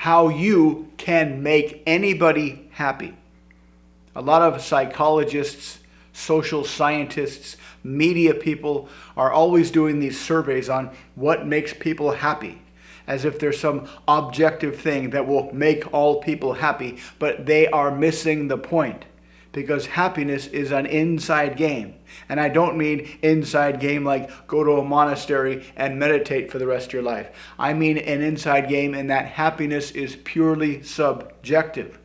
how you can make anybody happy. A lot of psychologists, social scientists, media people are always doing these surveys on what makes people happy, as if there's some objective thing that will make all people happy, but they are missing the point, because happiness is an inside game. And I don't mean inside game like go to a monastery and meditate for the rest of your life. I mean an inside game in that happiness is purely subjective.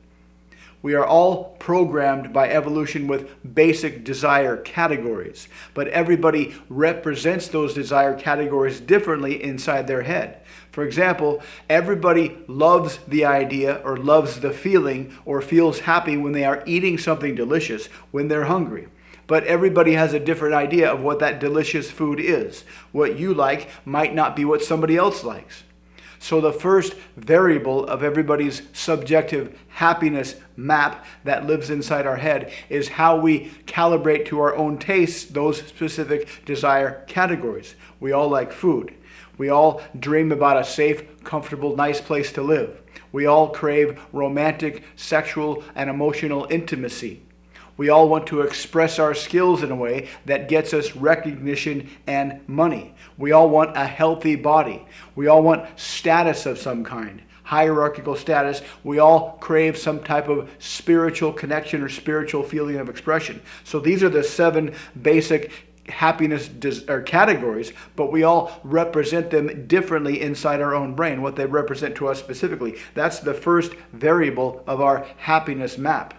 We are all programmed by evolution with basic desire categories, but everybody represents those desire categories differently inside their head. For example, everybody loves the idea or loves the feeling or feels happy when they are eating something delicious when they're hungry. But everybody has a different idea of what that delicious food is. What you like might not be what somebody else likes. So the first variable of everybody's subjective happiness map that lives inside our head is how we calibrate to our own tastes those specific desire categories. We all like food. We all dream about a safe, comfortable, nice place to live. We all crave romantic, sexual, and emotional intimacy. We all want to express our skills in a way that gets us recognition and money. We all want a healthy body. We all want status of some kind, hierarchical status. We all crave some type of spiritual connection or spiritual feeling of expression. So these are the 7 basic happiness categories, but we all represent them differently inside our own brain, what they represent to us specifically. That's the first variable of our happiness map.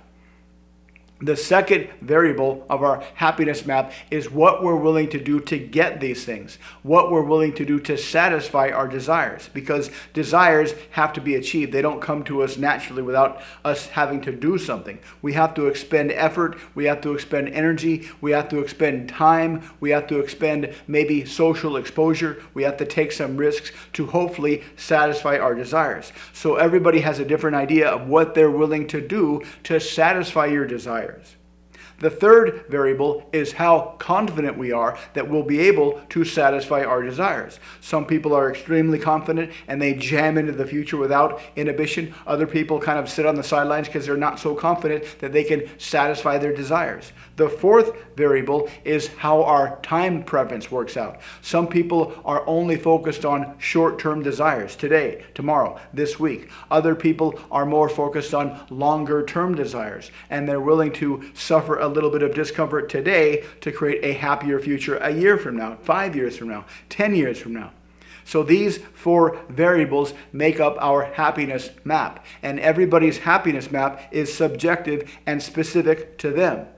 The second variable of our happiness map is what we're willing to do to get these things, what we're willing to do to satisfy our desires, because desires have to be achieved. They don't come to us naturally without us having to do something. We have to expend effort, we have to expend energy, we have to expend time, we have to expend maybe social exposure, we have to take some risks to hopefully satisfy our desires. So everybody has a different idea of what they're willing to do to satisfy your desires. The third variable is how confident we are that we'll be able to satisfy our desires. Some people are extremely confident and they jam into the future without inhibition. Other people kind of sit on the sidelines because they're not so confident that they can satisfy their desires. The fourth variable is how our time preference works out. Some people are only focused on short-term desires, today, tomorrow, this week. Other people are more focused on longer-term desires, and they're willing to suffer a little bit of discomfort today to create a happier future a year from now, 5 years from now, 10 years from now. So these 4 variables make up our happiness map, and everybody's happiness map is subjective and specific to them.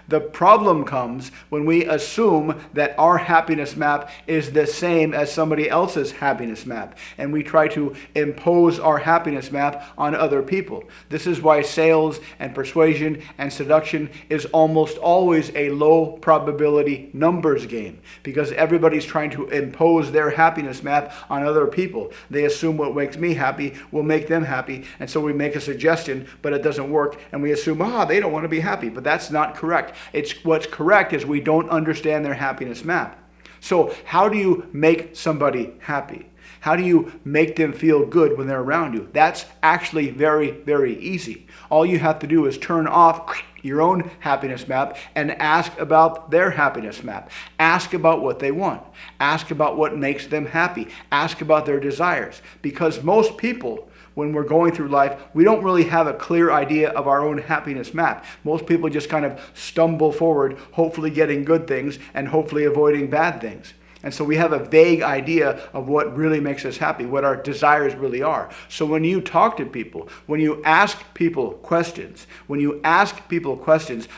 The problem comes when we assume that our happiness map is the same as somebody else's happiness map, and we try to impose our happiness map on other people. This is why sales and persuasion and seduction is almost always a low probability numbers game, because everybody's trying to impose their happiness map on other people. They assume what makes me happy will make them happy, and so we make a suggestion, but it doesn't work, and we assume, they don't want to be happy, but that's not correct. What's correct is we don't understand their happiness map. So how do you make somebody happy? How do you make them feel good when they're around you? That's actually very, very easy. All you have to do is turn off your own happiness map and ask about their happiness map. Ask about what they want. Ask about what makes them happy. Ask about their desires. Because most people, when we're going through life, we don't really have a clear idea of our own happiness map. Most people just kind of stumble forward, hopefully getting good things and hopefully avoiding bad things. And so we have a vague idea of what really makes us happy, what our desires really are. So when you talk to people, when you ask people questions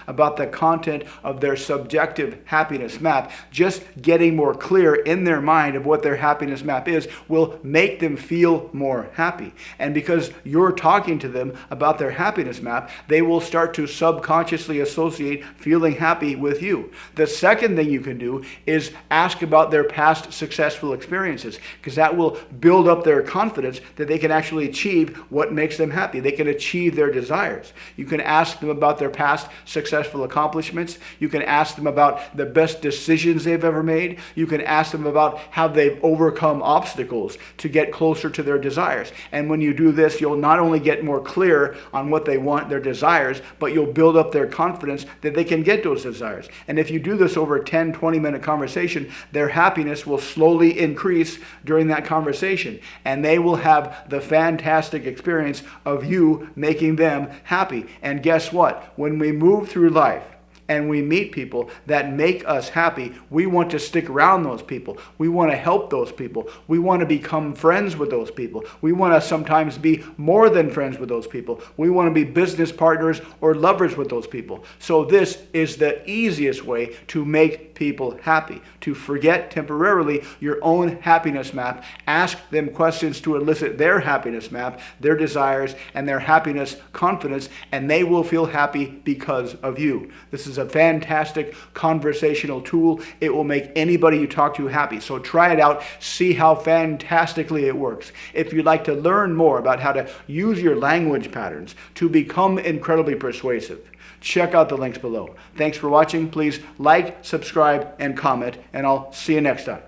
about the content of their subjective happiness map, just getting more clear in their mind of what their happiness map is will make them feel more happy. And because you're talking to them about their happiness map, they will start to subconsciously associate feeling happy with you. The second thing you can do is ask about their past successful experiences, because that will build up their confidence that they can actually achieve what makes them happy. They can achieve their desires. You can ask them about their past successful accomplishments. You can ask them about the best decisions they've ever made. You can ask them about how they've overcome obstacles to get closer to their desires. And when you do this, you'll not only get more clear on what they want, their desires, but you'll build up their confidence that they can get those desires. And if you do this over a 10, 20-minute conversation, their happiness will slowly increase during that conversation. And they will have the fantastic experience of you making them happy. And guess what? When we move through life, and we meet people that make us happy, we want to stick around those people. We want to help those people. We want to become friends with those people. We want to sometimes be more than friends with those people. We want to be business partners or lovers with those people. So this is the easiest way to make people happy, to forget temporarily your own happiness map. Ask them questions to elicit their happiness map, their desires, and their happiness confidence, and they will feel happy because of you. This is a fantastic conversational tool. It will make anybody you talk to happy. So try it out. See how fantastically it works. If you'd like to learn more about how to use your language patterns to become incredibly persuasive, check out the links below. Thanks for watching. Please like, subscribe, and comment, and I'll see you next time.